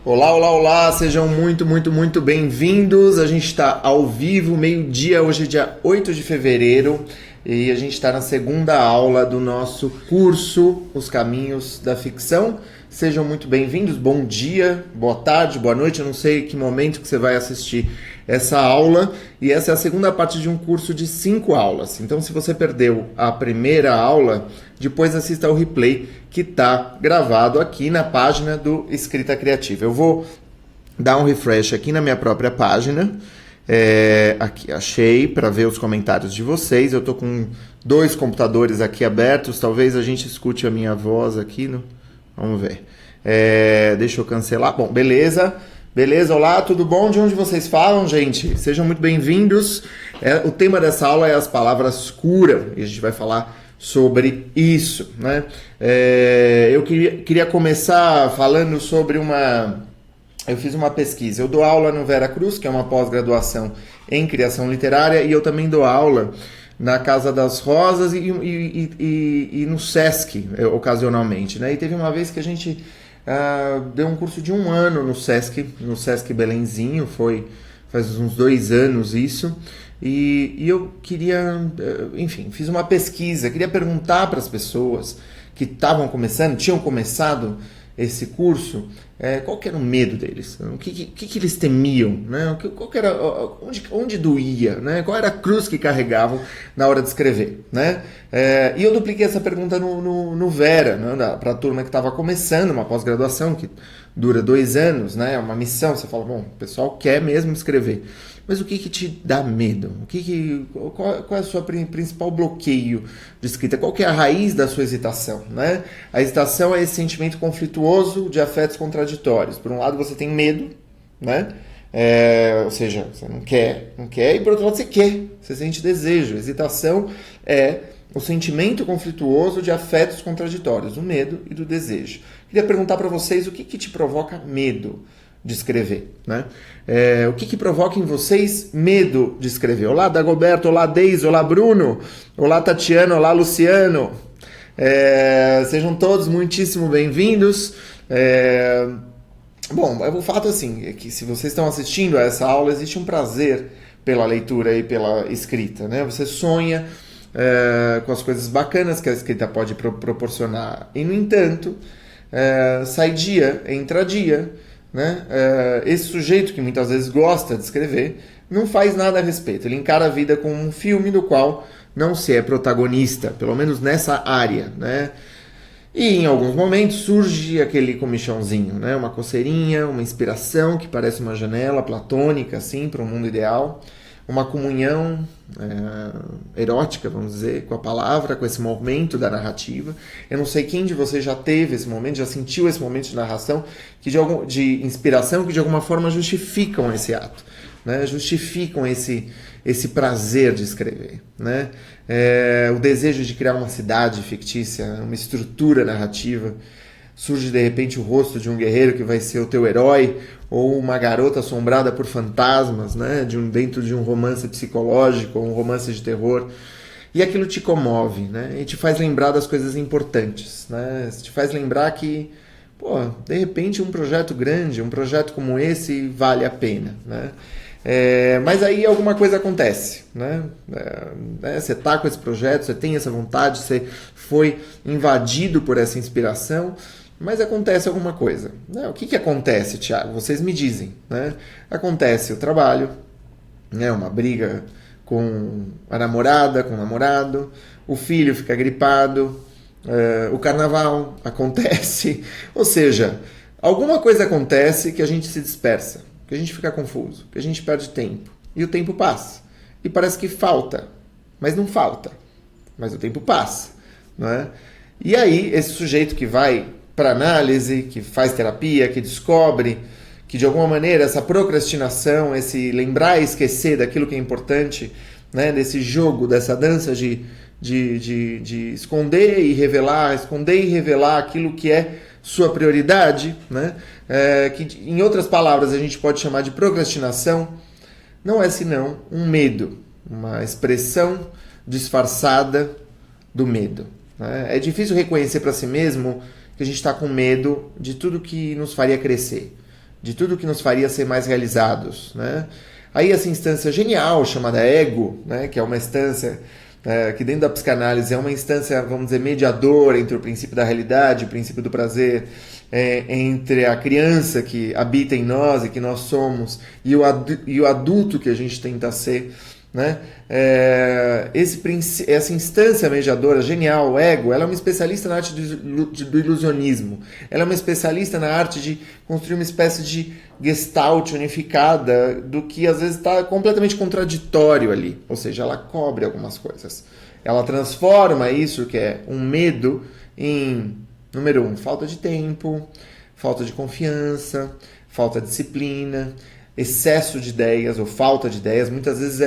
Olá, olá, olá, sejam muito bem-vindos. A gente está ao vivo, meio-dia, hoje é dia 8 de fevereiro e a gente está na segunda aula do nosso curso Os Caminhos da Ficção. Sejam muito bem-vindos, bom dia, boa tarde, boa noite, eu não sei que momento que você vai assistir essa aula, e essa é a segunda parte de um curso de 5 aulas. Então, se você perdeu a primeira aula, depois assista ao replay que está gravado aqui na página do Escrita Criativa. Eu vou dar um refresh aqui na minha própria página. Aqui achei para ver os comentários de vocês. Eu estou com 2 computadores aqui abertos. Talvez a gente escute a minha voz aqui. Vamos ver. Deixa eu cancelar. Bom, beleza. Beleza, olá, tudo bom? De onde vocês falam, gente? Sejam muito bem-vindos. O tema dessa aula é as palavras curam, e a gente vai falar sobre isso, né? Eu queria começar falando sobre Eu fiz uma pesquisa. Eu dou aula no Vera Cruz, que é uma pós-graduação em criação literária, e eu também dou aula na Casa das Rosas e no Sesc, ocasionalmente, né? E teve uma vez que a gente deu um curso de 1 ano no Sesc Belenzinho, faz uns 2 anos isso, e eu queria, enfim, fiz uma pesquisa, queria perguntar para as pessoas que tinham começado esse curso, qual que era o medo deles, o que eles temiam, né? Qual que era, onde doía, né? Qual era a cruz que carregavam na hora de escrever, né? E eu dupliquei essa pergunta no Vera, né? Para a turma que estava começando uma pós-graduação que dura 2 anos, né? É uma missão, você fala, bom, o pessoal quer mesmo escrever, mas o que te dá medo? Qual é o seu principal bloqueio de escrita? Qual que é a raiz da sua hesitação, né? A hesitação é esse sentimento conflituoso de afetos contraditórios. Por um lado, você tem medo, né? Ou seja, você não quer, e por outro lado, você quer, você sente desejo. Hesitação é o sentimento conflituoso de afetos contraditórios, do medo e do desejo. Queria perguntar para vocês o que te provoca medo de escrever, né? O que provoca em vocês medo de escrever? Olá, Dagoberto, olá, Deise, olá, Bruno, olá, Tatiana, olá, Luciano. Sejam todos muitíssimo bem-vindos. Bom, o fato assim, é que se vocês estão assistindo a essa aula, existe um prazer pela leitura e pela escrita, né? Você sonha com as coisas bacanas que a escrita pode proporcionar. E, no entanto, sai dia, entra dia, né? Esse sujeito que muitas vezes gosta de escrever não faz nada a respeito. Ele encara a vida como um filme do qual não se é protagonista, pelo menos nessa área, né? E em alguns momentos surge aquele comichãozinho, né? Uma coceirinha, uma inspiração que parece uma janela platônica assim, para um mundo ideal, uma comunhão erótica, vamos dizer, com a palavra, com esse momento da narrativa. Eu não sei quem de vocês já teve esse momento, já sentiu esse momento de narração, de inspiração, que de alguma forma justificam esse ato, né? Justificam esse prazer de escrever, né? O desejo de criar uma cidade fictícia, uma estrutura narrativa. Surge de repente o rosto de um guerreiro que vai ser o teu herói, ou uma garota assombrada por fantasmas, né? Dentro de um romance psicológico, ou um romance de terror. E aquilo te comove, né? E te faz lembrar das coisas importantes, né? Te faz lembrar que, de repente um projeto grande, um projeto como esse vale a pena, né? Mas aí alguma coisa acontece, né? Você está com esse projeto, você tem essa vontade, você foi invadido por essa inspiração, mas acontece alguma coisa, né? O que acontece, Thiago? Vocês me dizem, né? Acontece o trabalho, né? Uma briga com a namorada, com o namorado, o filho fica gripado, o carnaval acontece, ou seja, alguma coisa acontece que a gente se dispersa, que a gente fica confuso, que a gente perde tempo, e o tempo passa, e parece que falta, mas não falta, mas o tempo passa, não é? E aí esse sujeito que vai para análise, que faz terapia, que descobre que de alguma maneira essa procrastinação, esse lembrar e esquecer daquilo que é importante, né, desse jogo, dessa dança de esconder e revelar aquilo que é sua prioridade, né, que em outras palavras a gente pode chamar de procrastinação, não é senão um medo, uma expressão disfarçada do medo, né? É difícil reconhecer para si mesmo que a gente está com medo de tudo que nos faria crescer, de tudo que nos faria ser mais realizados, né? Aí essa instância genial chamada ego, né, que é uma instância que dentro da psicanálise é uma instância, vamos dizer, mediadora entre o princípio da realidade, o princípio do prazer, entre a criança que habita em nós e que nós somos e o adulto que a gente tenta ser, né? Essa instância mediadora genial, o ego, ela é uma especialista na arte do ilusionismo, ela é uma especialista na arte de construir uma espécie de gestalt unificada do que às vezes está completamente contraditório ali, ou seja, ela cobre algumas coisas, ela transforma isso que é um medo em, número 1, falta de tempo, falta de confiança, falta de disciplina, excesso de ideias ou falta de ideias. Muitas vezes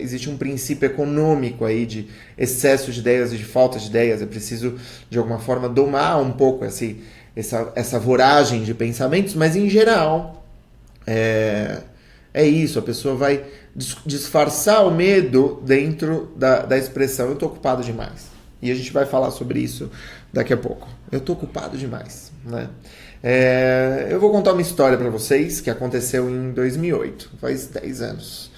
existe um princípio econômico aí de excesso de ideias e de falta de ideias. É preciso, de alguma forma, domar um pouco essa voragem de pensamentos, mas, em geral, é isso. A pessoa vai disfarçar o medo dentro da expressão eu estou ocupado demais. E a gente vai falar sobre isso daqui a pouco. Eu estou ocupado demais, né? Eu vou contar uma história para vocês que aconteceu em 2008, faz 10 anos.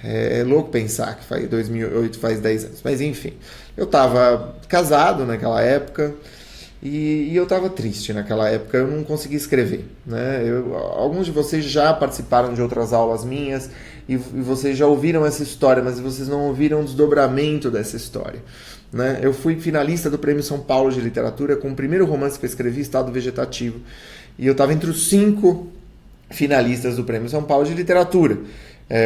É louco pensar que 2008 faz 10 anos, mas enfim. Eu estava casado naquela época e eu estava triste naquela época, eu não conseguia escrever, né? Alguns de vocês já participaram de outras aulas minhas e vocês já ouviram essa história, mas vocês não ouviram o desdobramento dessa história, né? Eu fui finalista do Prêmio São Paulo de Literatura com o primeiro romance que eu escrevi, Estado Vegetativo, e eu estava entre os 5 finalistas do Prêmio São Paulo de Literatura.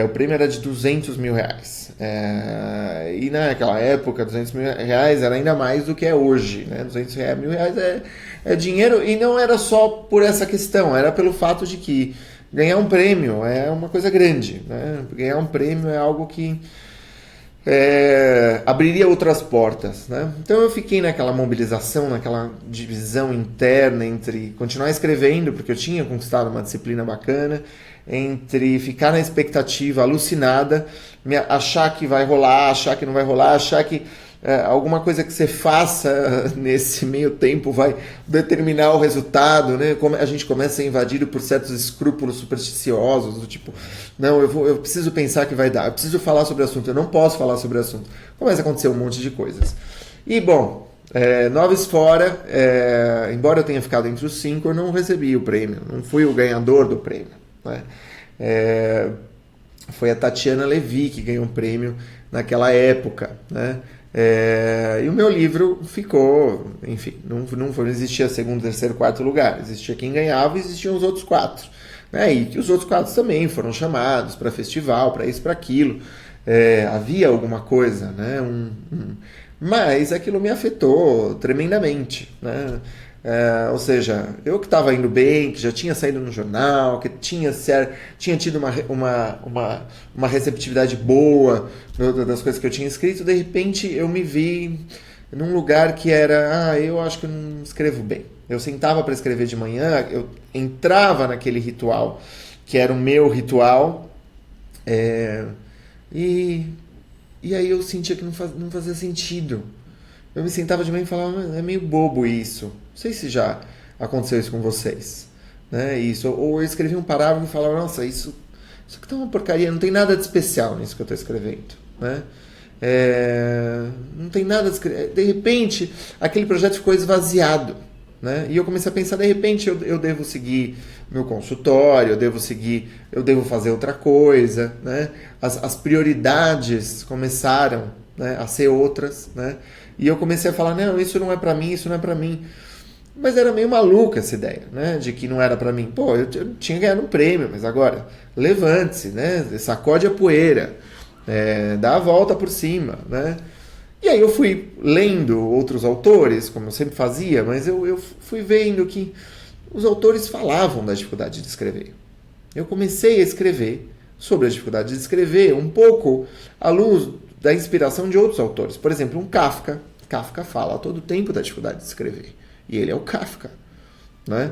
O prêmio era de R$200 mil. E naquela época, R$200 mil era ainda mais do que é hoje, né? R$200 mil é dinheiro, e não era só por essa questão, era pelo fato de que ganhar um prêmio é uma coisa grande, né? Ganhar um prêmio é algo que abriria outras portas, né? Então eu fiquei naquela mobilização, naquela divisão interna entre continuar escrevendo, porque eu tinha conquistado uma disciplina bacana, entre ficar na expectativa alucinada, achar que vai rolar, achar que não vai rolar, achar que alguma coisa que você faça nesse meio tempo vai determinar o resultado, né? A gente começa a ser invadido por certos escrúpulos supersticiosos, do tipo, não, eu preciso pensar que vai dar, eu preciso falar sobre o assunto, eu não posso falar sobre o assunto. Começa a acontecer um monte de coisas. E, bom, noves fora, embora eu tenha ficado entre os 5, eu não recebi o prêmio, não fui o ganhador do prêmio, né? Foi a Tatiana Levi que ganhou o prêmio naquela época, né? E o meu livro ficou, enfim, não existia segundo, terceiro, quarto lugar, existia quem ganhava e existiam os outros 4, né? E que os outros 4 também foram chamados para festival, para isso, para aquilo, havia alguma coisa, né? Mas aquilo me afetou tremendamente, né? Ou seja, eu que estava indo bem, que já tinha saído no jornal, que tinha tido uma receptividade boa das coisas que eu tinha escrito, de repente eu me vi num lugar que era, eu acho que eu não escrevo bem. Eu sentava para escrever de manhã, eu entrava naquele ritual, que era o meu ritual, e aí eu sentia que não fazia sentido. Eu me sentava de manhã e falava, é meio bobo isso. Não sei se já aconteceu isso com vocês, né? Isso. Ou eu escrevi um parágrafo e falava, nossa, isso aqui tá uma porcaria, não tem nada de especial nisso que eu estou escrevendo, né? Não tem nada de repente, aquele projeto ficou esvaziado, né? E eu comecei a pensar, de repente, eu devo seguir meu consultório, eu devo fazer outra coisa, né? As prioridades começaram, né, a ser outras, né? E eu comecei a falar, não, isso não é pra mim, isso não é pra mim. Mas era meio maluca essa ideia, né? De que não era pra mim. Pô, eu tinha ganhado um prêmio, mas agora, levante-se, né? Sacode a poeira, dá a volta por cima, né? E aí eu fui lendo outros autores, como eu sempre fazia, mas eu fui vendo que os autores falavam da dificuldade de escrever. Eu comecei a escrever sobre a dificuldade de escrever um pouco à luz da inspiração de outros autores. Por exemplo, um Kafka. Kafka fala a todo tempo da dificuldade de escrever. E ele é o Kafka, né?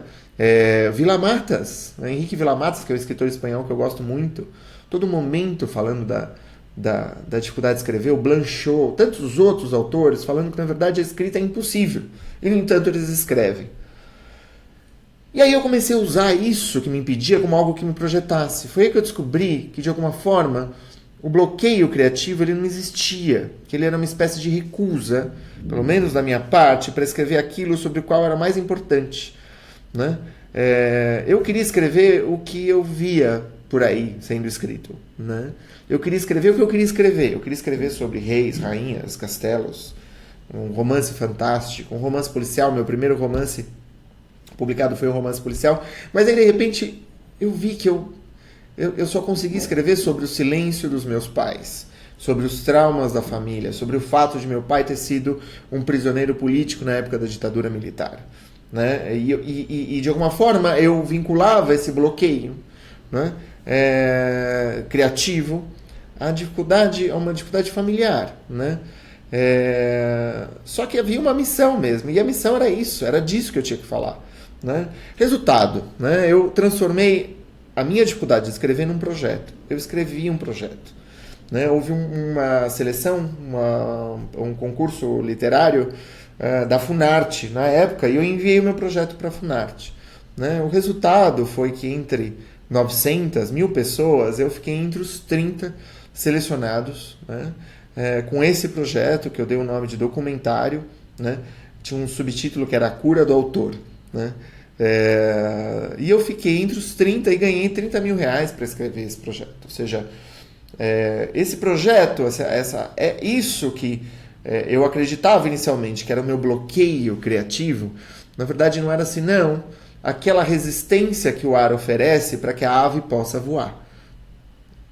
Vila-Matas, Henrique Vila-Matas, que é um escritor espanhol que eu gosto muito, todo momento falando da dificuldade de escrever, o Blanchot, tantos outros autores falando que, na verdade, a escrita é impossível. E, no entanto, eles escrevem. E aí eu comecei a usar isso que me impedia como algo que me projetasse. Foi aí que eu descobri que, de alguma forma, o bloqueio criativo ele não existia, que ele era uma espécie de recusa, pelo menos da minha parte, para escrever aquilo sobre o qual era mais importante, né? Eu queria escrever o que eu via por aí sendo escrito, né? Eu queria escrever o que eu queria escrever. Eu queria escrever sobre reis, rainhas, castelos, um romance fantástico, um romance policial. Meu primeiro romance publicado foi um romance policial, mas aí de repente eu vi que eu só consegui escrever sobre o silêncio dos meus pais, sobre os traumas da família, sobre o fato de meu pai ter sido um prisioneiro político na época da ditadura militar, né? E de alguma forma eu vinculava esse bloqueio, né, criativo a uma dificuldade familiar, né? Só que havia uma missão mesmo, e a missão era isso, era disso que eu tinha que falar, né? Resultado, né? Eu transformei a minha dificuldade de escrever num projeto. Eu escrevi um projeto, né? Houve uma seleção, um concurso literário da Funarte na época, e eu enviei o meu projeto para a Funarte, né? O resultado foi que entre 900, 1.000 pessoas, eu fiquei entre os 30 selecionados, né? Com esse projeto, que eu dei o nome de documentário, né? Tinha um subtítulo que era A Cura do Autor, né? E eu fiquei entre os 30 e ganhei 30 mil reais para escrever esse projeto. Ou seja, esse projeto, isso que eu acreditava inicialmente que era o meu bloqueio criativo, na verdade não era assim, não. Aquela resistência que o ar oferece para que a ave possa voar.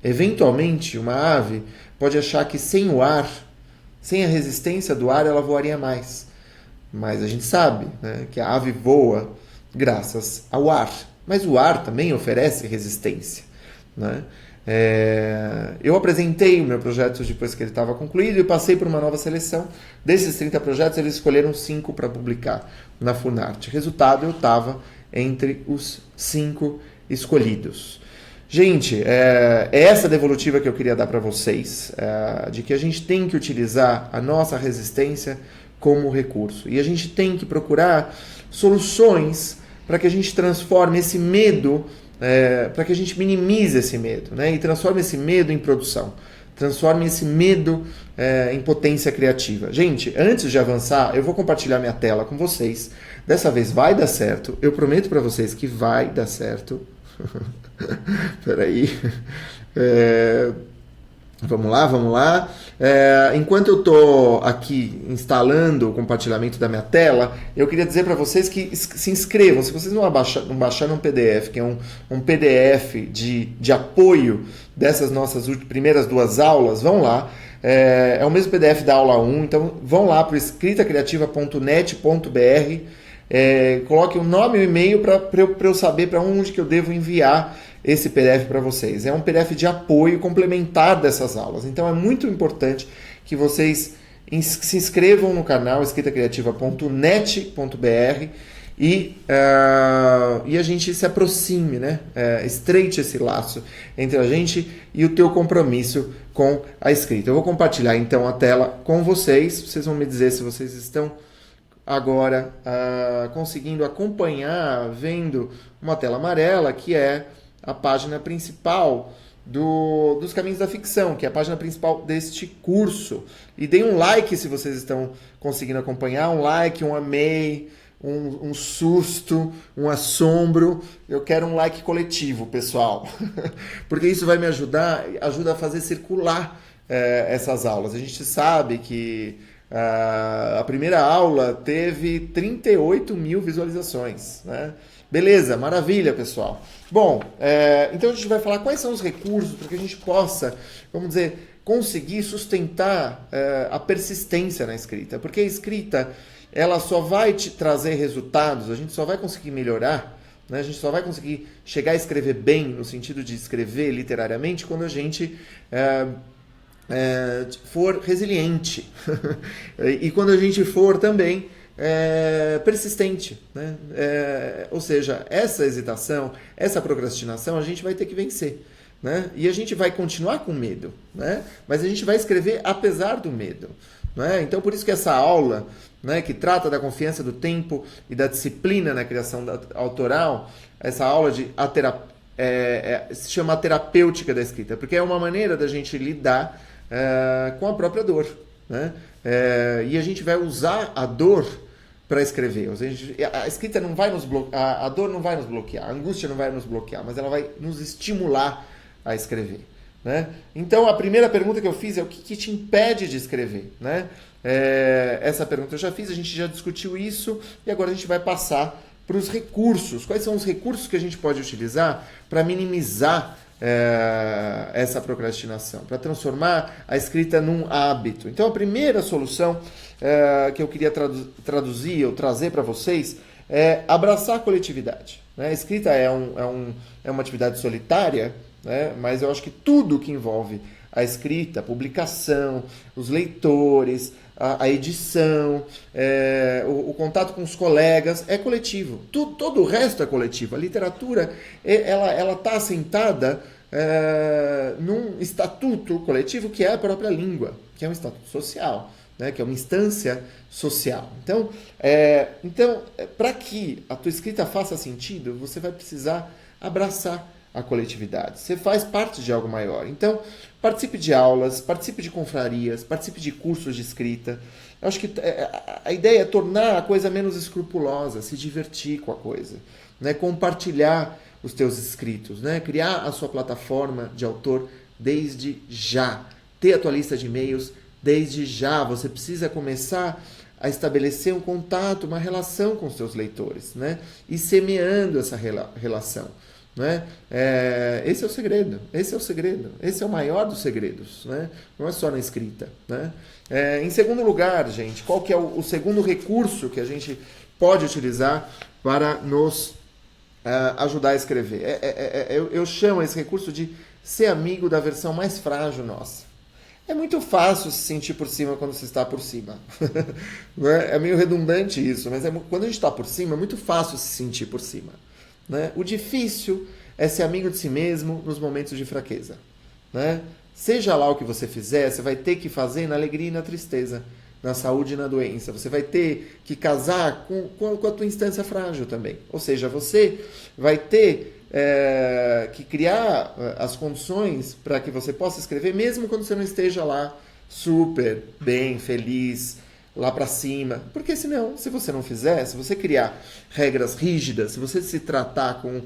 Eventualmente, uma ave pode achar que sem o ar, sem a resistência do ar, ela voaria mais. Mas a gente sabe, né, que a ave voa graças ao ar. Mas o ar também oferece resistência, né? Eu apresentei o meu projeto depois que ele estava concluído e passei por uma nova seleção. Desses 30 projetos, eles escolheram 5 para publicar na Funarte. Resultado, eu estava entre os 5 escolhidos. Gente, é essa devolutiva que eu queria dar para vocês, de que a gente tem que utilizar a nossa resistência como recurso. E a gente tem que procurar soluções para que a gente transforme esse medo, para que a gente minimize esse medo, né? E transforme esse medo em produção. Transforme esse medo em potência criativa. Gente, antes de avançar, eu vou compartilhar minha tela com vocês. Dessa vez vai dar certo. Eu prometo para vocês que vai dar certo. Peraí. Vamos lá. Enquanto eu estou aqui instalando o compartilhamento da minha tela, eu queria dizer para vocês que se inscrevam. Se vocês não baixaram um PDF, que é um PDF de apoio dessas nossas primeiras 2 aulas, vão lá. É o mesmo PDF da aula 1, então vão lá para o escritacreativa.net.br, coloque o nome e o e-mail para eu saber para onde que eu devo enviar esse PDF para vocês. É um PDF de apoio complementar dessas aulas. Então é muito importante que vocês se inscrevam no canal escritacreativa.net.br e a gente se aproxime, né? Estreite esse laço entre a gente e o teu compromisso com a escrita. Eu vou compartilhar então a tela com vocês. Vocês vão me dizer se vocês estão agora conseguindo acompanhar, vendo uma tela amarela, que é a página principal dos Caminhos da Ficção, que é a página principal deste curso. E deem um like se vocês estão conseguindo acompanhar, um like, um amei, um susto, um assombro. Eu quero um like coletivo, pessoal, porque isso vai me ajuda a fazer circular essas aulas. A gente sabe que a primeira aula teve 38 mil visualizações, né? Beleza, maravilha, pessoal. Bom, então a gente vai falar quais são os recursos para que a gente possa, vamos dizer, conseguir sustentar a persistência na escrita. Porque a escrita, ela só vai te trazer resultados, a gente só vai conseguir melhorar, né? A gente só vai conseguir chegar a escrever bem, no sentido de escrever literariamente, quando a gente for resiliente. E quando a gente for também persistente, né? Ou seja, essa hesitação, essa procrastinação, a gente vai ter que vencer, né? E a gente vai continuar com medo, né? Mas a gente vai escrever apesar do medo, né? Então, por isso que essa aula né, que trata da confiança do tempo e da disciplina na criação autoral, essa aula se chama a terapêutica da escrita, porque é uma maneira da gente lidar com a própria dor, né? E a gente vai usar a dor para escrever. A escrita não vai nos bloquear, a dor não vai nos bloquear, a angústia não vai nos bloquear, mas ela vai nos estimular a escrever, né? Então, a primeira pergunta que eu fiz é o que te impede de escrever, né? Essa pergunta eu já fiz, a gente já discutiu isso e agora a gente vai passar para os recursos. Quais são os recursos que a gente pode utilizar para minimizar essa procrastinação, para transformar a escrita num hábito? Então, a primeira solução que eu queria traduzir ou trazer para vocês é abraçar a coletividade, né? A escrita é uma atividade solitária, né? Mas eu acho que tudo que envolve a escrita, a publicação, os leitores, a edição, o contato com os colegas é coletivo. Todo o resto é coletivo. A literatura ela está assentada num estatuto coletivo que é a própria língua, que é um estatuto social, né, que é uma instância social. Então, para que a tua escrita faça sentido, você vai precisar abraçar a coletividade. Você faz parte de algo maior. Então, participe de aulas, participe de confrarias, participe de cursos de escrita. Eu acho que a ideia é tornar a coisa menos escrupulosa, se divertir com a coisa, né? Compartilhar os teus escritos, né? Criar a sua plataforma de autor desde já. Ter a tua lista de e-mails desde já. Você precisa começar a estabelecer um contato, uma relação com os seus leitores, né? E semeando essa relação, né? Esse é o segredo, esse é o maior dos segredos, né? Não é só na escrita, né? Em segundo lugar, gente, qual que é o segundo recurso que a gente pode utilizar para nos ajudar a escrever? Eu chamo esse recurso de ser amigo da versão mais frágil nossa. É muito fácil se sentir por cima quando se está por cima. É meio redundante isso, mas quando a gente está por cima, é muito fácil se sentir por cima, né? O difícil é ser amigo de si mesmo nos momentos de fraqueza, né? Seja lá o que você fizer, você vai ter que fazer na alegria e na tristeza, na saúde e na doença. Você vai ter que casar com a tua instância frágil também. Ou seja, você vai ter que criar as condições para que você possa escrever, mesmo quando você não esteja lá super bem, feliz, lá para cima. Porque senão, se você não fizer, se você criar regras rígidas, se você se tratar com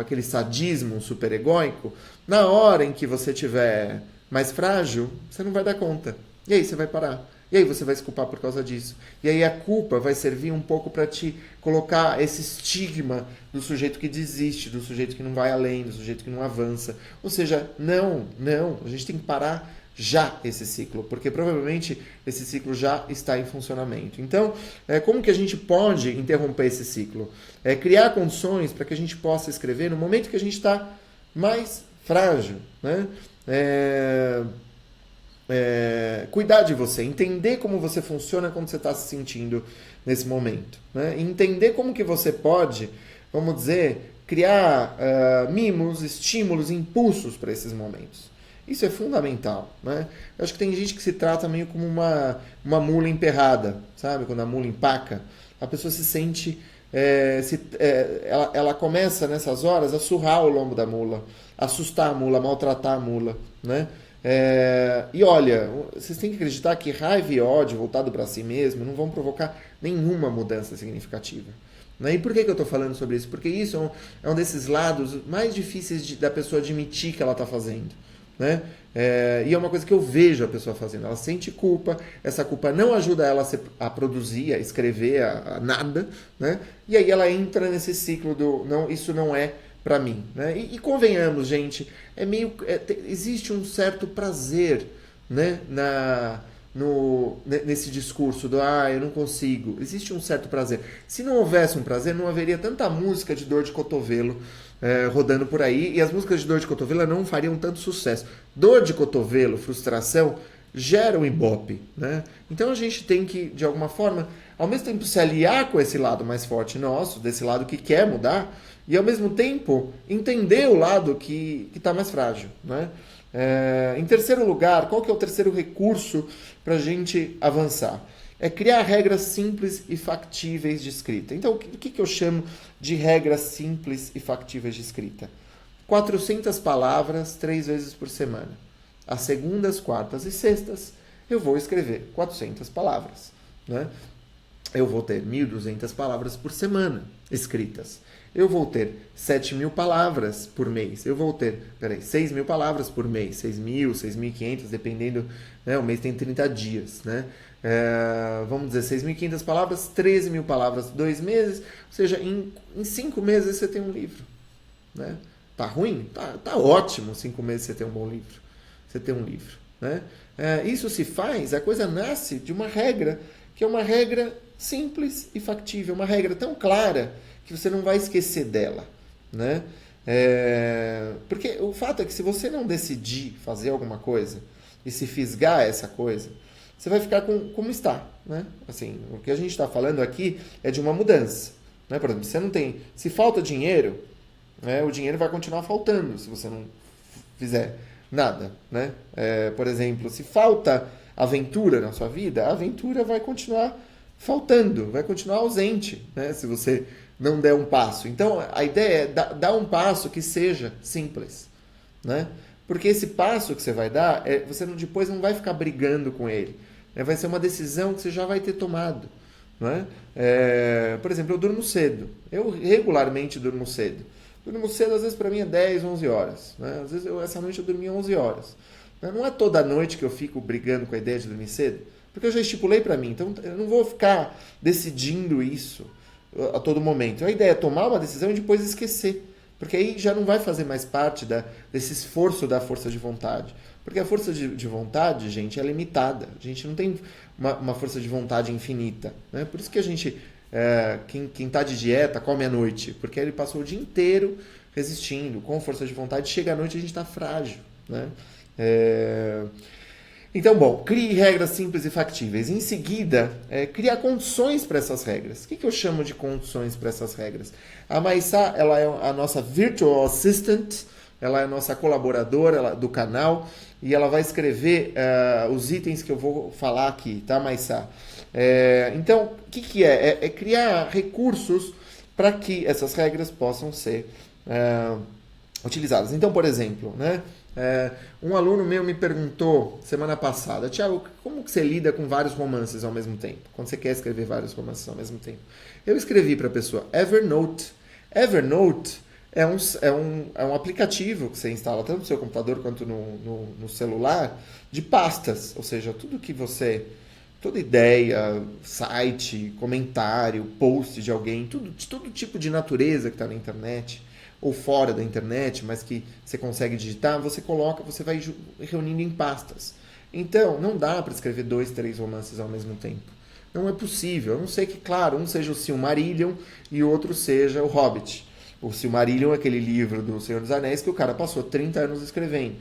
aquele sadismo super egóico, na hora em que você estiver mais frágil, você não vai dar conta. E aí você vai parar. E aí você vai se culpar por causa disso. E aí a culpa vai servir um pouco para te colocar esse estigma do sujeito que desiste, do sujeito que não vai além, do sujeito que não avança. Ou seja, não, a gente tem que parar já esse ciclo, porque provavelmente esse ciclo já está em funcionamento. Então, como que a gente pode interromper esse ciclo? Criar condições para que a gente possa escrever no momento que a gente está mais frágil, né? Cuidar de você, entender como você funciona quando você está se sentindo nesse momento, né? Entender como que você pode, vamos dizer, criar mimos, estímulos, impulsos para esses momentos. Isso é fundamental, né? Eu acho que tem gente que se trata meio como uma mula emperrada, sabe? Quando a mula empaca, a pessoa se sente... ela começa nessas horas a surrar o lombo da mula, assustar a mula, maltratar a mula, né? E olha, vocês têm que acreditar que raiva e ódio voltado para si mesmo não vão provocar nenhuma mudança significativa. E por que eu estou falando sobre isso? Porque isso é um desses lados mais difíceis da pessoa admitir que ela está fazendo, né? E é uma coisa que eu vejo a pessoa fazendo. Ela sente culpa, essa culpa não ajuda ela a produzir, a escrever, a nada, né? E aí ela entra nesse ciclo do não, isso não é para mim, né? E convenhamos, gente, existe um certo prazer, né, nesse discurso do eu não consigo. Existe um certo prazer. Se não houvesse um prazer, não haveria tanta música de dor de cotovelo rodando por aí, e as músicas de dor de cotovelo não fariam tanto sucesso. Dor de cotovelo, frustração, gera um ibope, né? Então a gente tem que, de alguma forma, ao mesmo tempo se aliar com esse lado mais forte nosso, desse lado que quer mudar, e ao mesmo tempo entender o lado que está mais frágil, né? Em terceiro lugar, qual que é o terceiro recurso para a gente avançar? É criar regras simples e factíveis de escrita. Então, o que eu chamo de regras simples e factíveis de escrita? 400 palavras 3 vezes por semana. Às segundas, quartas e sextas, eu vou escrever 400 palavras. Né? Eu vou ter 1.200 palavras por semana escritas. Eu vou ter 7.000 palavras por mês. Eu vou ter, 6.000 palavras por mês. 6.000, 6.500, dependendo, né? O mês tem 30 dias, né? Vamos dizer, 6.500 palavras, 13.000 palavras, 2 meses. Ou seja, em 5 meses você tem um livro, né? Tá ruim? Tá ótimo 5 meses você ter um bom livro. Você ter um livro, né? Isso se faz, a coisa nasce de uma regra, que é uma regra simples e factível, uma regra tão clara que você não vai esquecer dela, né? Porque o fato é que se você não decidir fazer alguma coisa e se fisgar essa coisa, você vai ficar como está, né? Assim, o que a gente está falando aqui é de uma mudança, né? Por exemplo, você não tem, se falta dinheiro, né, o dinheiro vai continuar faltando se você não fizer nada, né? Por exemplo, se falta aventura na sua vida, a aventura vai continuar faltando, vai continuar ausente, né? Se você não der um passo. Então, a ideia é dar um passo que seja simples, né? Porque esse passo que você vai dar, você depois não vai ficar brigando com ele. Vai ser uma decisão que você já vai ter tomado, né? Por exemplo, eu durmo cedo. Eu regularmente durmo cedo. Durmo cedo, às vezes, para mim é 10, 11 horas. Né? Às vezes, essa noite eu dormi 11 horas. Não é toda noite que eu fico brigando com a ideia de dormir cedo, porque eu já estipulei para mim. Então, eu não vou ficar decidindo isso a todo momento. A ideia é tomar uma decisão e depois esquecer. Porque aí já não vai fazer mais parte desse esforço da força de vontade. Porque a força de vontade, gente, é limitada. A gente não tem uma força de vontade infinita. Né? Por isso que a gente... quem está de dieta come à noite, porque ele passou o dia inteiro resistindo, com força de vontade, chega à noite e a gente está frágil, né? Então, bom, crie regras simples e factíveis. Em seguida, criar condições para essas regras. O que eu chamo de condições para essas regras? A Maissá, ela é a nossa virtual assistant, ela é a nossa colaboradora do canal, e ela vai escrever os itens que eu vou falar aqui, tá, Maissá? Então, o que é? É criar recursos para que essas regras possam ser utilizadas. Então, por exemplo, né, um aluno meu me perguntou semana passada: Thiago, como que você lida com vários romances ao mesmo tempo? Quando você quer escrever vários romances ao mesmo tempo? Eu escrevi para a pessoa Evernote. Evernote é um aplicativo que você instala tanto no seu computador quanto no celular, de pastas, ou seja, tudo que você... Toda ideia, site, comentário, post de alguém, de todo tipo de natureza que está na internet, ou fora da internet, mas que você consegue digitar, você vai reunindo em pastas. Então, não dá para escrever 2, 3 romances ao mesmo tempo. Não é possível, a não ser que, claro, um seja o Silmarillion e o outro seja o Hobbit. O Silmarillion é aquele livro do Senhor dos Anéis que o cara passou 30 anos escrevendo.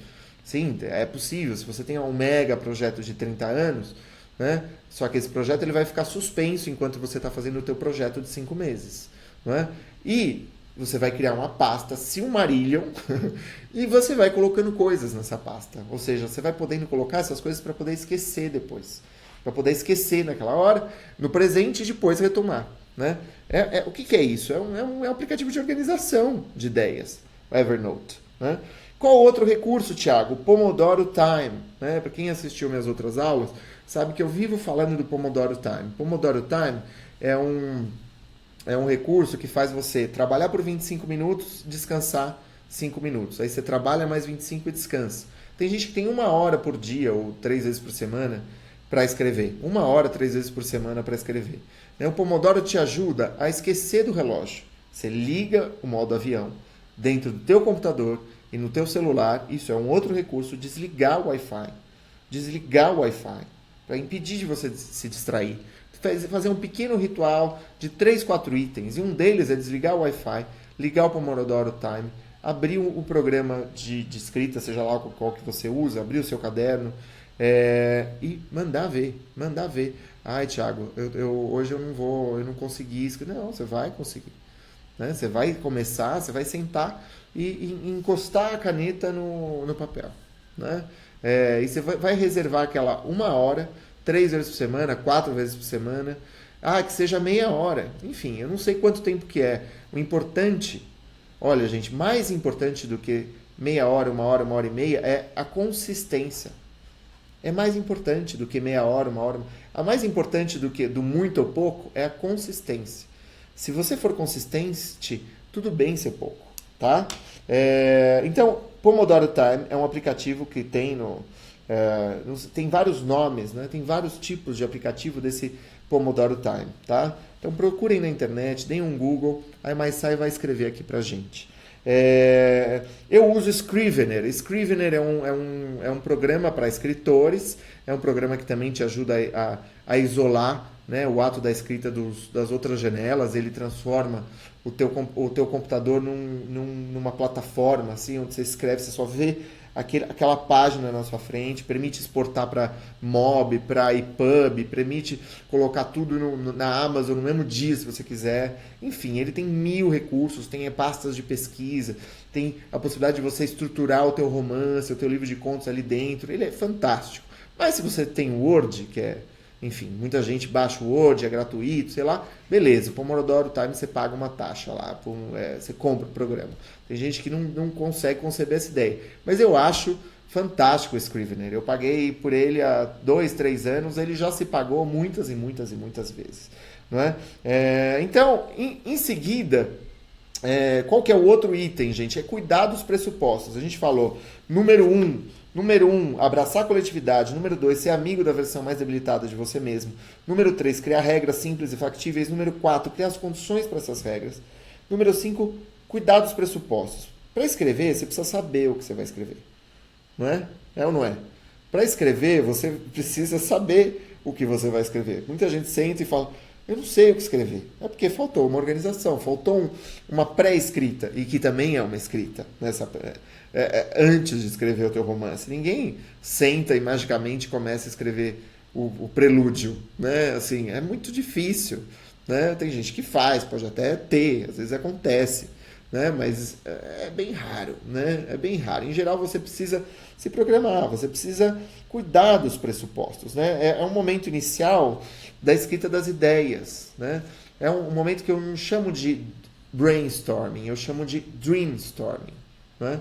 Sim, é possível. Se você tem um mega projeto de 30 anos... Né? Só que esse projeto ele vai ficar suspenso enquanto você está fazendo o teu projeto de 5 meses. Né? E você vai criar uma pasta Silmarillion e você vai colocando coisas nessa pasta. Ou seja, você vai podendo colocar essas coisas para poder esquecer depois. Para poder esquecer naquela hora, no presente e depois retomar. Né? O que é isso? É um aplicativo de organização de ideias, o Evernote. Né? Qual outro recurso, Thiago? Pomodoro Time. Né? Para quem assistiu minhas outras aulas, sabe que eu vivo falando do Pomodoro Time. Pomodoro Time é um recurso que faz você trabalhar por 25 minutos, descansar 5 minutos. Aí você trabalha mais 25 e descansa. Tem gente que tem 1 hora por dia ou 3 vezes por semana para escrever. 1 hora, 3 vezes por semana para escrever. O Pomodoro te ajuda a esquecer do relógio. Você liga o modo avião dentro do teu computador e no teu celular. Isso é um outro recurso, desligar o Wi-Fi. Desligar o Wi-Fi. Para impedir de você se distrair. Fazer um pequeno ritual de 3, 4 itens. E um deles é desligar o Wi-Fi, ligar o Pomodoro Time, abrir o programa de escrita, seja lá qual que você usa, abrir o seu caderno e mandar ver. Ai, Thiago, hoje eu não consegui escrever. Não, você vai conseguir. Né? Você vai começar, você vai sentar e encostar a caneta no papel. Né? E você vai reservar aquela 1 hora 3 vezes por semana, 4 vezes por semana. Que seja meia hora. Enfim, eu não sei quanto tempo que é. O importante, olha, gente, mais importante do que meia hora, 1 hora e meia, é a consistência. É mais importante do que meia hora, 1 hora. A mais importante do que do muito ou pouco é a consistência. Se você for consistente, tudo bem ser pouco, tá? Então, Pomodoro Time é um aplicativo que tem tem vários nomes, né? Tem vários tipos de aplicativo desse Pomodoro Time, tá? Então procurem na internet, deem um Google, aí MySci vai escrever aqui pra gente. Eu uso Scrivener. Scrivener é um programa para escritores, é um programa que também te ajuda a isolar, né, o ato da escrita das outras janelas. Ele transforma o teu computador numa plataforma assim, onde você escreve, você só vê aquela página na sua frente, permite exportar para Mob, para EPUB, permite colocar tudo na Amazon no mesmo dia, se você quiser. Enfim, ele tem 1000 recursos, tem pastas de pesquisa, tem a possibilidade de você estruturar o teu romance, o teu livro de contos ali dentro. Ele é fantástico. Mas se você tem o Word, que é... Enfim, muita gente baixa o Word, é gratuito, sei lá. Beleza, o Pomodoro Time você paga uma taxa lá, você compra o programa. Tem gente que não consegue conceber essa ideia. Mas eu acho fantástico o Scrivener. Eu paguei por ele há 2, 3 anos, ele já se pagou muitas e muitas e muitas vezes. Não é? Então, em seguida, qual que é o outro item, gente? É cuidar dos pressupostos. A gente falou, número 1, abraçar a coletividade. Número 2, ser amigo da versão mais debilitada de você mesmo. Número 3, criar regras simples e factíveis. Número 4, criar as condições para essas regras. Número 5, cuidar dos pressupostos. Para escrever, você precisa saber o que você vai escrever. Não é? É ou não é? Para escrever, você precisa saber o que você vai escrever. Muita gente senta e fala, eu não sei o que escrever. É porque faltou uma organização, faltou uma pré-escrita, e que também é uma escrita, antes de escrever o teu romance. Ninguém senta e magicamente começa a escrever o prelúdio, né? Assim, é muito difícil, né? Tem gente que faz, pode até ter, às vezes acontece, né? Mas é bem raro, né? É bem raro. Em geral, você precisa se programar, você precisa cuidar dos pressupostos, né? É um momento inicial da escrita das ideias, né? É um momento que eu não chamo de brainstorming, eu chamo de dreamstorming, né?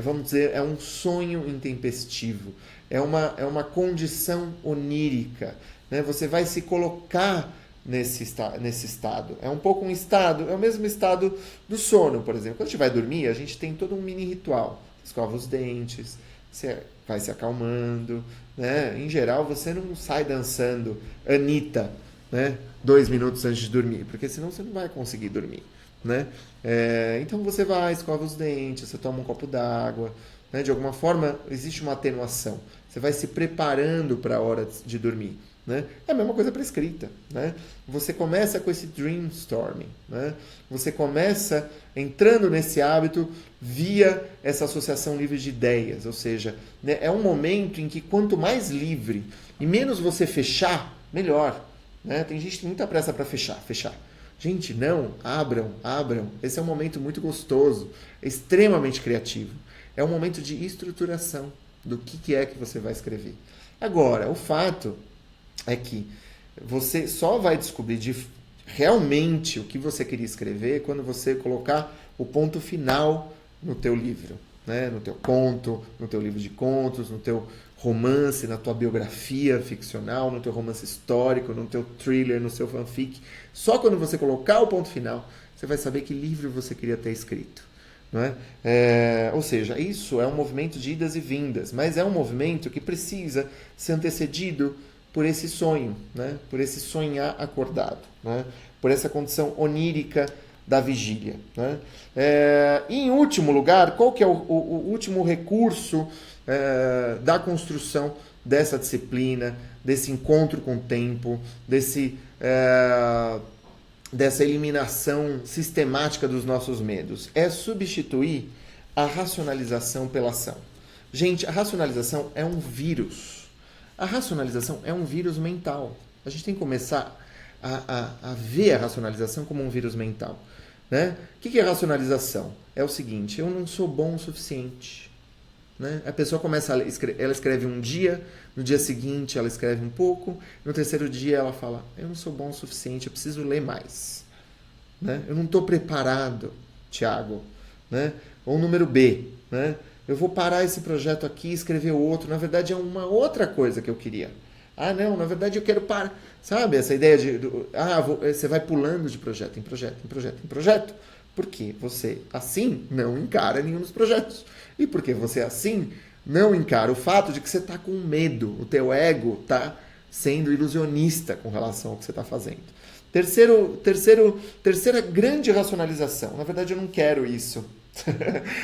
Vamos dizer, é um sonho intempestivo, é uma condição onírica, né? Você vai se colocar nesse estado. É um pouco um estado, é o mesmo estado do sono, por exemplo. Quando a gente vai dormir, a gente tem todo um mini ritual. Você escova os dentes, você vai se acalmando, né? Em geral, você não sai dançando Anitta, né? 2 minutos antes de dormir, porque senão você não vai conseguir dormir, né? Então você vai, escova os dentes, você toma um copo d'água, né? De alguma forma existe uma atenuação. Você vai se preparando para a hora de dormir, né? É a mesma coisa para escrita, né? Você começa com esse dreamstorming, né? Você começa entrando nesse hábito via essa associação livre de ideias, ou seja, né, é um momento em que quanto mais livre e menos você fechar, melhor, né? Tem gente que tem muita pressa para fechar. Gente, não, abram. Esse é um momento muito gostoso, extremamente criativo. É um momento de estruturação do que é que você vai escrever. Agora, o fato é que você só vai descobrir realmente o que você queria escrever quando você colocar o ponto final no teu livro, né? No teu conto, no teu livro de contos, no teu romance, na tua biografia ficcional, no teu romance histórico, no teu thriller, no seu fanfic. Só quando você colocar o ponto final, você vai saber que livro você queria ter escrito. Não é? Ou seja, isso é um movimento de idas e vindas, mas é um movimento que precisa ser antecedido por esse sonho, né? Por esse sonhar acordado, né? Por essa condição onírica da vigília, né? E em último lugar, qual que é o último recurso da construção dessa disciplina, desse encontro com o tempo, dessa eliminação sistemática dos nossos medos? É substituir a racionalização pela ação. Gente, a racionalização é um vírus. A racionalização é um vírus mental. A gente tem que começar a ver a racionalização como um vírus mental, né? O que é racionalização? É o seguinte, eu não sou bom o suficiente. Né? A pessoa começa ela escreve um dia, no dia seguinte ela escreve um pouco, no terceiro dia ela fala, eu não sou bom o suficiente, eu preciso ler mais. Né? Eu não estou preparado, Tiago. Né? Ou número B, né? Eu vou parar esse projeto aqui e escrever outro. Na verdade é uma outra coisa que eu queria. Ah, não, na verdade eu quero parar. Sabe, essa ideia de... você vai pulando de projeto em projeto, em projeto, em projeto. Porque você, assim, não encara nenhum dos projetos. E porque você, assim, não encara o fato de que você está com medo. O teu ego está sendo ilusionista com relação ao que você está fazendo. Terceira grande racionalização. Na verdade, eu não quero isso.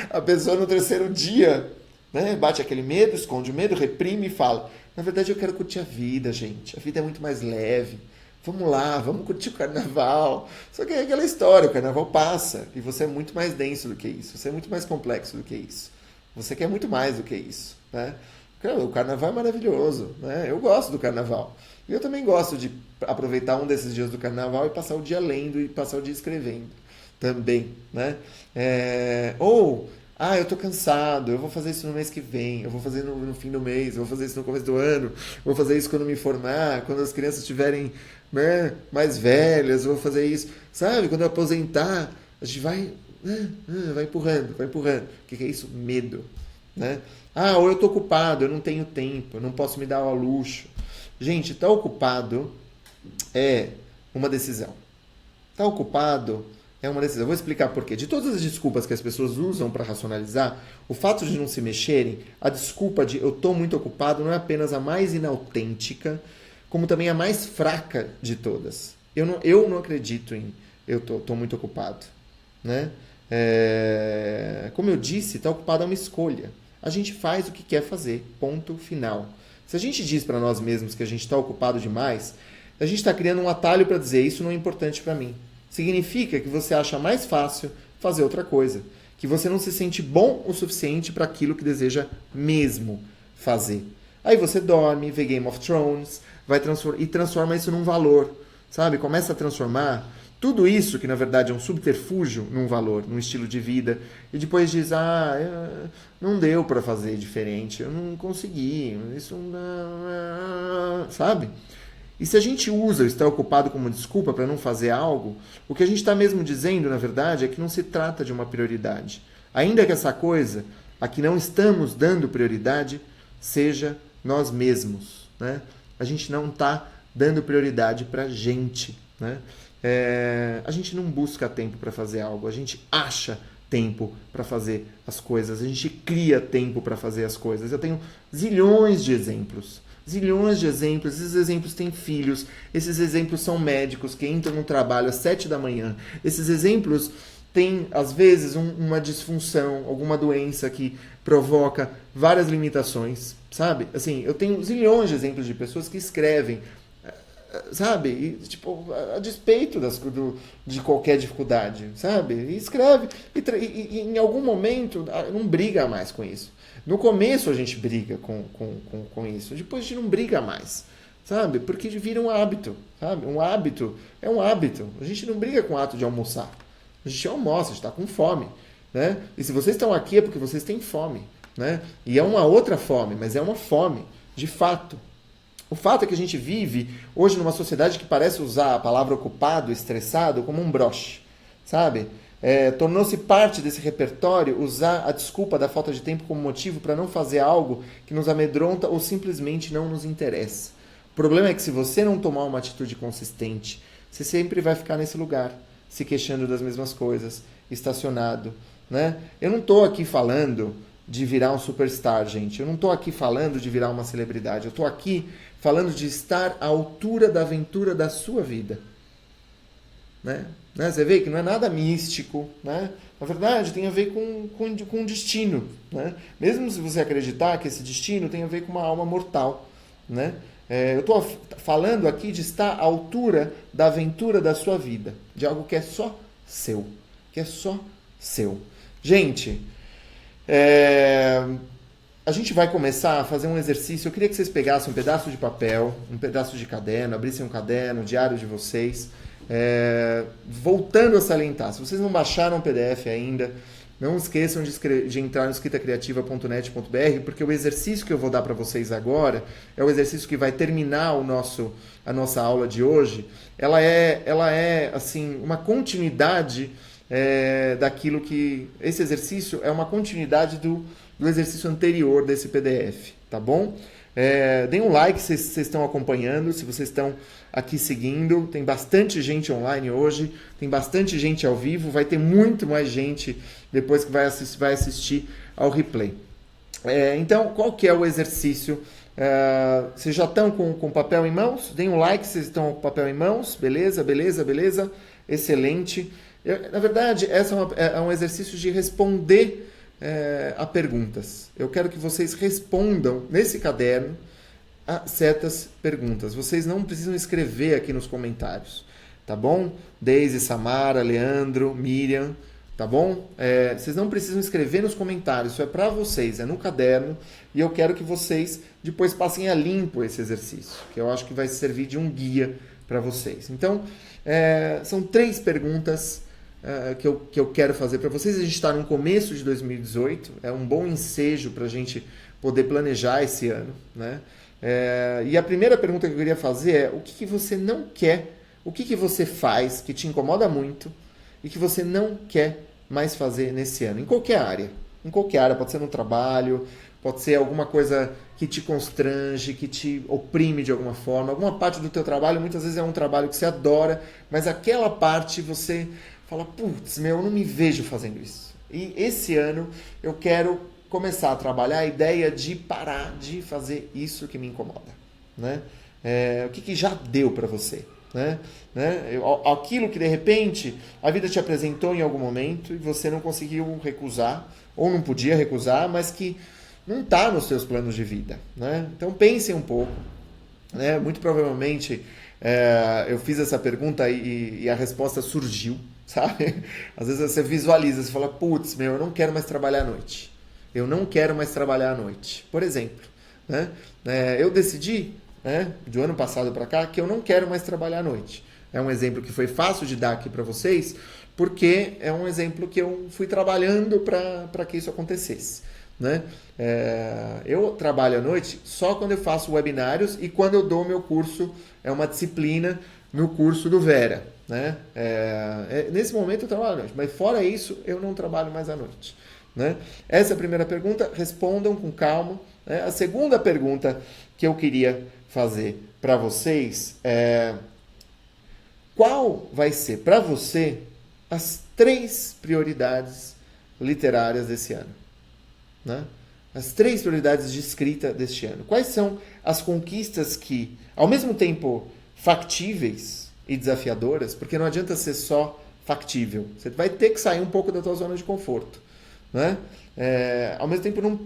A pessoa no terceiro dia, né, bate aquele medo, esconde o medo, reprime e fala, na verdade eu quero curtir a vida, gente. A vida é muito mais leve. Vamos lá, vamos curtir o carnaval. Só que é aquela história, o carnaval passa. E você é muito mais denso do que isso. Você é muito mais complexo do que isso. Você quer muito mais do que isso. Né? O carnaval é maravilhoso. Né? Eu gosto do carnaval. E eu também gosto de aproveitar um desses dias do carnaval e passar o dia lendo e passar o dia escrevendo. Também. Né? Eu tô cansado, eu vou fazer isso no mês que vem, eu vou fazer no fim do mês, eu vou fazer isso no começo do ano, vou fazer isso quando me formar, quando as crianças estiverem, né, mais velhas, eu vou fazer isso. Sabe, quando eu aposentar, a gente vai empurrando, vai empurrando. O que é isso? Medo. Né? Ou eu tô ocupado, eu não tenho tempo, eu não posso me dar ao luxo. Gente, estar ocupado é uma decisão. Estar ocupado é uma decisão. Eu vou explicar por quê. De todas as desculpas que as pessoas usam para racionalizar, o fato de não se mexerem, a desculpa de eu estou muito ocupado não é apenas a mais inautêntica, como também a mais fraca de todas. Eu não acredito em eu estou muito ocupado. Né? Como eu disse, estar ocupado é uma escolha. A gente faz o que quer fazer. Ponto final. Se a gente diz para nós mesmos que a gente está ocupado demais, a gente está criando um atalho para dizer isso não é importante para mim. Significa que você acha mais fácil fazer outra coisa. Que você não se sente bom o suficiente para aquilo que deseja mesmo fazer. Aí você dorme, vê Game of Thrones, e transforma isso num valor. Sabe? Começa a transformar tudo isso, que na verdade é um subterfúgio, num valor, num estilo de vida. E depois diz, não deu para fazer diferente, eu não consegui, isso não... Sabe? E se a gente usa o estar ocupado como desculpa para não fazer algo, o que a gente está mesmo dizendo, na verdade, é que não se trata de uma prioridade. Ainda que essa coisa, a que não estamos dando prioridade, seja nós mesmos. Né? A gente não está dando prioridade para a gente. Né? A gente não busca tempo para fazer algo, a gente acha tempo para fazer as coisas, a gente cria tempo para fazer as coisas. Eu tenho zilhões de exemplos. Esses exemplos têm filhos, esses exemplos são médicos que entram no trabalho às 7 da manhã, esses exemplos têm, às vezes, uma disfunção, alguma doença que provoca várias limitações, sabe? Assim, eu tenho zilhões de exemplos de pessoas que escrevem, sabe? E, tipo, a despeito de qualquer dificuldade, sabe? E escreve, e em algum momento não briga mais com isso. No começo a gente briga com isso, depois a gente não briga mais, sabe? Porque vira um hábito, sabe? Um hábito é um hábito. A gente não briga com o ato de almoçar. A gente almoça, a gente está com fome, né? E se vocês estão aqui é porque vocês têm fome, né? E é uma outra fome, mas é uma fome, de fato. O fato é que a gente vive hoje numa sociedade que parece usar a palavra ocupado, estressado, como um broche, sabe? Tornou-se parte desse repertório usar a desculpa da falta de tempo como motivo para não fazer algo que nos amedronta ou simplesmente não nos interessa. O problema é que se você não tomar uma atitude consistente, você sempre vai ficar nesse lugar, se queixando das mesmas coisas, estacionado. Né? Eu não estou aqui falando de virar um superstar, gente. Eu não estou aqui falando de virar uma celebridade. Eu estou aqui falando de estar à altura da aventura da sua vida. Né? Você vê que não é nada místico, né? Na verdade tem a ver com um destino, né? Mesmo se você acreditar que esse destino tem a ver com uma alma mortal, né? Eu estou falando aqui de estar à altura da aventura da sua vida, de algo que é só seu, Gente, a gente vai começar a fazer um exercício. Eu queria que vocês pegassem um pedaço de papel, um pedaço de caderno, abrissem um caderno, o diário de vocês. Voltando a salientar, se vocês não baixaram o PDF ainda, Não esqueçam de entrar no escritacriativa.net.br, porque o exercício que eu vou dar para vocês agora é o exercício que vai terminar a nossa aula de hoje. Ela é assim, uma continuidade daquilo que... Esse exercício é uma continuidade do exercício anterior desse PDF, tá bom? Deem um like se vocês estão acompanhando, se vocês estão aqui seguindo. Tem bastante gente online hoje, tem bastante gente ao vivo, vai ter muito mais gente depois que vai assistir ao replay. Então, qual que é o exercício? Vocês já estão com papel em mãos? Deem um like se vocês estão com papel em mãos. Beleza, beleza, beleza. Excelente. Na verdade, esse é um exercício de responder a perguntas. Eu quero que vocês respondam nesse caderno a certas perguntas. Vocês não precisam escrever aqui nos comentários, tá bom? Deise, Samara, Leandro, Miriam, tá bom? Vocês não precisam escrever nos comentários, isso é para vocês, é no caderno, e eu quero que vocês depois passem a limpo esse exercício, que eu acho que vai servir de um guia para vocês. Então, são 3 perguntas que eu quero fazer para vocês. A gente está no começo de 2018, é um bom ensejo para a gente poder planejar esse ano, né? E a primeira pergunta que eu queria fazer é: o que você não quer, o que você faz que te incomoda muito e que você não quer mais fazer nesse ano, em qualquer área, pode ser no trabalho, pode ser alguma coisa que te constrange, que te oprime de alguma forma, alguma parte do teu trabalho, muitas vezes é um trabalho que você adora, mas aquela parte você fala, putz, eu não me vejo fazendo isso. E esse ano eu quero começar a trabalhar a ideia de parar de fazer isso que me incomoda, né? O que já deu para você, né? Aquilo que de repente a vida te apresentou em algum momento e você não conseguiu recusar, ou não podia recusar, mas que não está nos seus planos de vida, né? Então pensem um pouco, né? Muito provavelmente eu fiz essa pergunta e a resposta surgiu, sabe? Às vezes você visualiza, você fala, putz, eu não quero mais trabalhar à noite. Eu não quero mais trabalhar à noite. Por exemplo, né? Eu decidi, né, do ano passado para cá, que eu não quero mais trabalhar à noite. É um exemplo que foi fácil de dar aqui para vocês, porque é um exemplo que eu fui trabalhando para que isso acontecesse, né? Eu trabalho à noite só quando eu faço webinários e quando eu dou meu curso, é uma disciplina no curso do Vera, né? Nesse momento eu trabalho à noite, mas fora isso eu não trabalho mais à noite, né? Essa é a primeira pergunta, respondam com calma, né? A segunda pergunta que eu queria fazer para vocês é: qual vai ser para você as 3 prioridades literárias desse ano, né? As 3 prioridades de escrita deste ano. Quais são as conquistas que, ao mesmo tempo factíveis e desafiadoras, porque não adianta ser só factível, você vai ter que sair um pouco da tua zona de conforto, né? Ao mesmo tempo não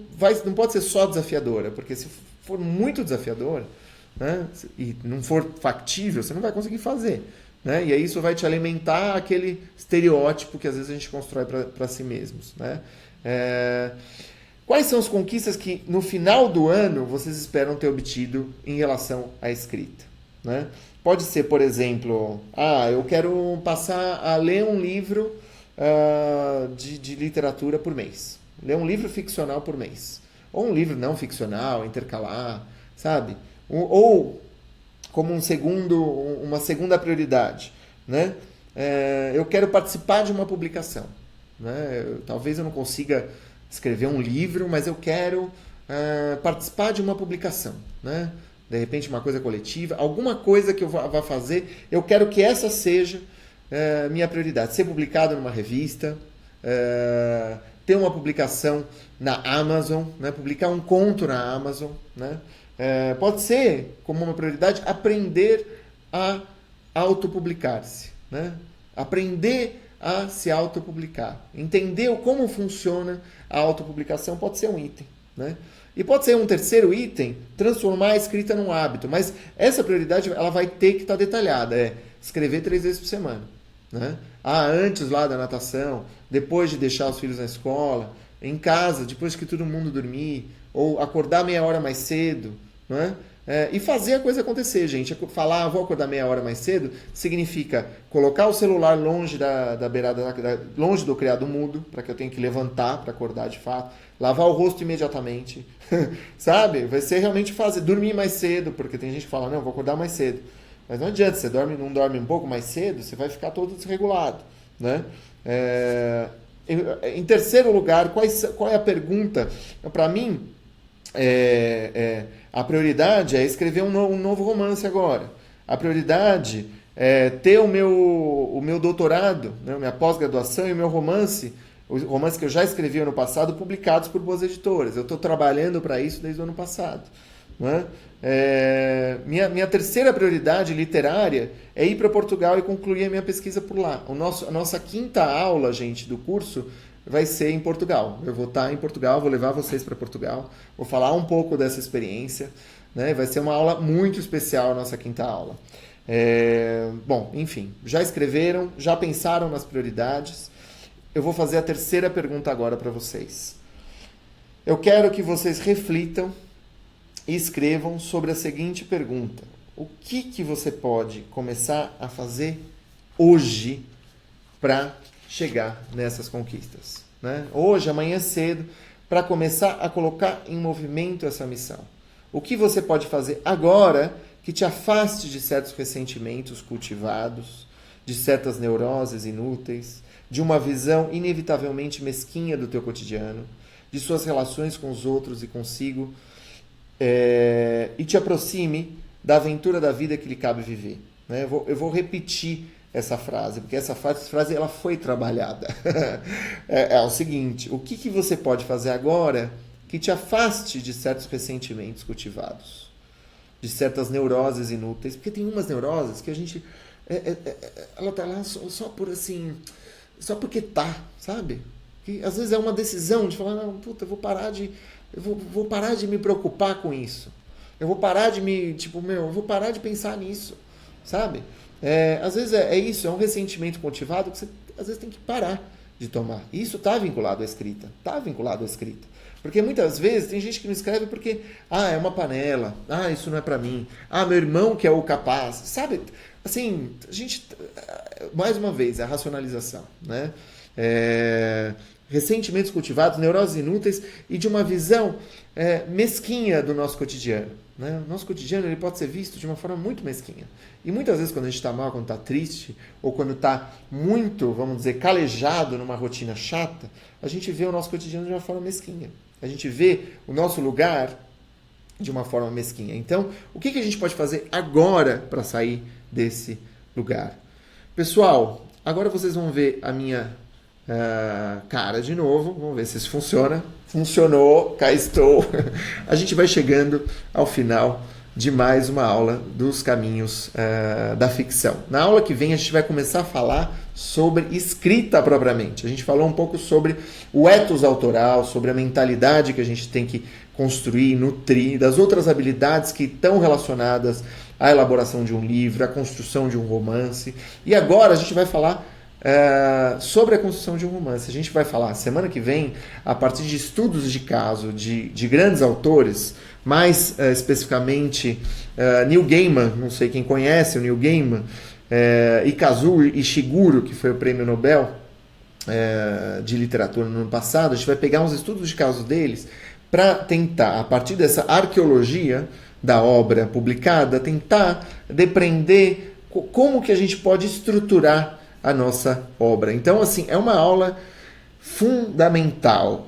pode ser só desafiadora, porque se for muito desafiadora, né, e não for factível, você não vai conseguir fazer, né? E aí isso vai te alimentar aquele estereótipo que às vezes a gente constrói para si mesmos, né? Quais são as conquistas que no final do ano vocês esperam ter obtido em relação à escrita, né? Pode ser, por exemplo, eu quero passar a ler um livro de literatura por mês. Ler um livro ficcional por mês. Ou um livro não ficcional, intercalar, sabe? Ou como uma segunda prioridade, né? Eu quero participar de uma publicação, né? Talvez eu não consiga escrever um livro, mas eu quero participar de uma publicação, né? De repente uma coisa coletiva, alguma coisa que eu vá fazer, eu quero que essa seja minha prioridade. Ser publicado numa revista, ter uma publicação na Amazon, né? Publicar um conto na Amazon, né? Pode ser, como uma prioridade, aprender a autopublicar-se, né? Aprender a se autopublicar. Entender como funciona a autopublicação pode ser um item, né? E pode ser um terceiro item, transformar a escrita num hábito. Mas essa prioridade ela vai ter que estar detalhada. Escrever 3 vezes por semana, né? Antes lá da natação, depois de deixar os filhos na escola, em casa, depois que todo mundo dormir, ou acordar meia hora mais cedo, né? E fazer a coisa acontecer, gente. Falar, vou acordar meia hora mais cedo, significa colocar o celular longe da beirada, longe do criado mudo, para que eu tenha que levantar para acordar de fato, lavar o rosto imediatamente, sabe? Vai ser realmente fazer, dormir mais cedo, porque tem gente que fala, não, vou acordar mais cedo. Mas não adianta, você não dorme um pouco mais cedo, você vai ficar todo desregulado, né? Em terceiro lugar, qual é a pergunta? Para mim, a prioridade é escrever um novo romance agora. A prioridade é ter o meu doutorado, né, minha pós-graduação e o meu romance, o romance que eu já escrevi ano passado, publicados por boas editoras. Eu estou trabalhando para isso desde o ano passado. Né? Minha terceira prioridade literária é ir para Portugal e concluir a minha pesquisa por lá. A nossa quinta aula, gente, do curso vai ser em Portugal. Eu vou estar em Portugal, vou levar vocês para Portugal, vou falar um pouco dessa experiência, né? Vai ser uma aula muito especial, a nossa quinta aula. Bom, enfim, já escreveram, já pensaram nas prioridades. Eu vou fazer a terceira pergunta agora para vocês. Eu quero que vocês reflitam e escrevam sobre a seguinte pergunta: o que você pode começar a fazer hoje para chegar nessas conquistas, né? Hoje, amanhã cedo, para começar a colocar em movimento essa missão. O que você pode fazer agora que te afaste de certos ressentimentos cultivados, de certas neuroses inúteis, de uma visão inevitavelmente mesquinha do teu cotidiano, de suas relações com os outros e consigo, e te aproxime da aventura da vida que lhe cabe viver, né? Eu vou repetir essa frase, porque essa frase ela foi trabalhada. É o seguinte: o que você pode fazer agora que te afaste de certos ressentimentos cultivados, de certas neuroses inúteis? Porque tem umas neuroses que a gente ela tá lá só por assim, só porque tá, sabe? Que às vezes é uma decisão de falar, não, puta, eu vou parar de me preocupar com isso. Eu vou parar de eu vou parar de pensar nisso, sabe? Às vezes é isso, é um ressentimento cultivado que você às vezes tem que parar de tomar. E isso está vinculado à escrita. Porque muitas vezes tem gente que não escreve porque, é uma panela, isso não é para mim, meu irmão que é o capaz, sabe? Assim, a gente, mais uma vez, é a racionalização, né? Ressentimentos cultivados, neuroses inúteis e de uma visão mesquinha do nosso cotidiano, né? O nosso cotidiano ele pode ser visto de uma forma muito mesquinha. E muitas vezes quando a gente está mal, quando está triste, ou quando está muito, vamos dizer, calejado numa rotina chata, a gente vê o nosso cotidiano de uma forma mesquinha. A gente vê o nosso lugar de uma forma mesquinha. Então, o que a gente pode fazer agora para sair desse lugar? Pessoal, agora vocês vão ver a minha cara de novo, vamos ver se isso funciona. Funcionou, cá estou. A gente vai chegando ao final de mais uma aula dos caminhos da ficção. Na aula que vem a gente vai começar a falar sobre escrita propriamente. A gente falou um pouco sobre o ethos autoral, sobre a mentalidade que a gente tem que construir, nutrir, das outras habilidades que estão relacionadas à elaboração de um livro, à construção de um romance. E agora a gente vai falar sobre a construção de um romance. A gente vai falar semana que vem, a partir de estudos de caso de grandes autores, mais especificamente Neil Gaiman, não sei quem conhece o Neil Gaiman, e Kazuo Ishiguro, que foi o prêmio Nobel de literatura no ano passado. A gente vai pegar uns estudos de caso deles para tentar, a partir dessa arqueologia da obra publicada, tentar depreender como que a gente pode estruturar a nossa obra. Então, assim, é uma aula fundamental.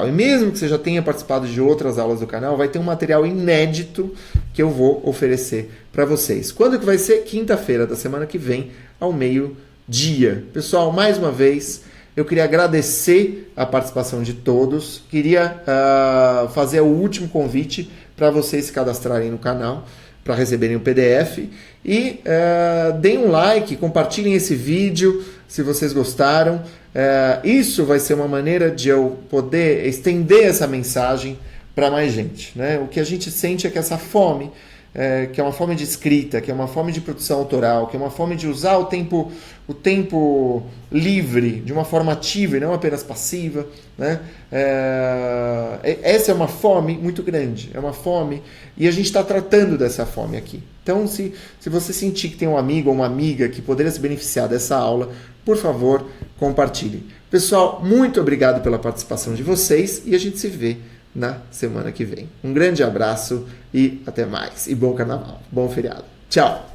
E mesmo que você já tenha participado de outras aulas do canal, vai ter um material inédito que eu vou oferecer para vocês. Quando que vai ser? Quinta-feira da semana que vem, ao meio-dia. Pessoal, mais uma vez, eu queria agradecer a participação de todos. Queria fazer o último convite para vocês se cadastrarem no canal, para receberem o PDF. E deem um like, compartilhem esse vídeo se vocês gostaram. Isso vai ser uma maneira de eu poder estender essa mensagem para mais gente, né? O que a gente sente é que essa fome que é uma fome de escrita, que é uma fome de produção autoral, que é uma fome de usar o tempo livre de uma forma ativa e não apenas passiva, né? Essa é uma fome muito grande, é uma fome, e a gente está tratando dessa fome aqui. Então, se você sentir que tem um amigo ou uma amiga que poderia se beneficiar dessa aula, por favor, compartilhe. Pessoal, muito obrigado pela participação de vocês e a gente se vê na semana que vem. Um grande abraço e até mais. E bom carnaval, bom feriado. Tchau!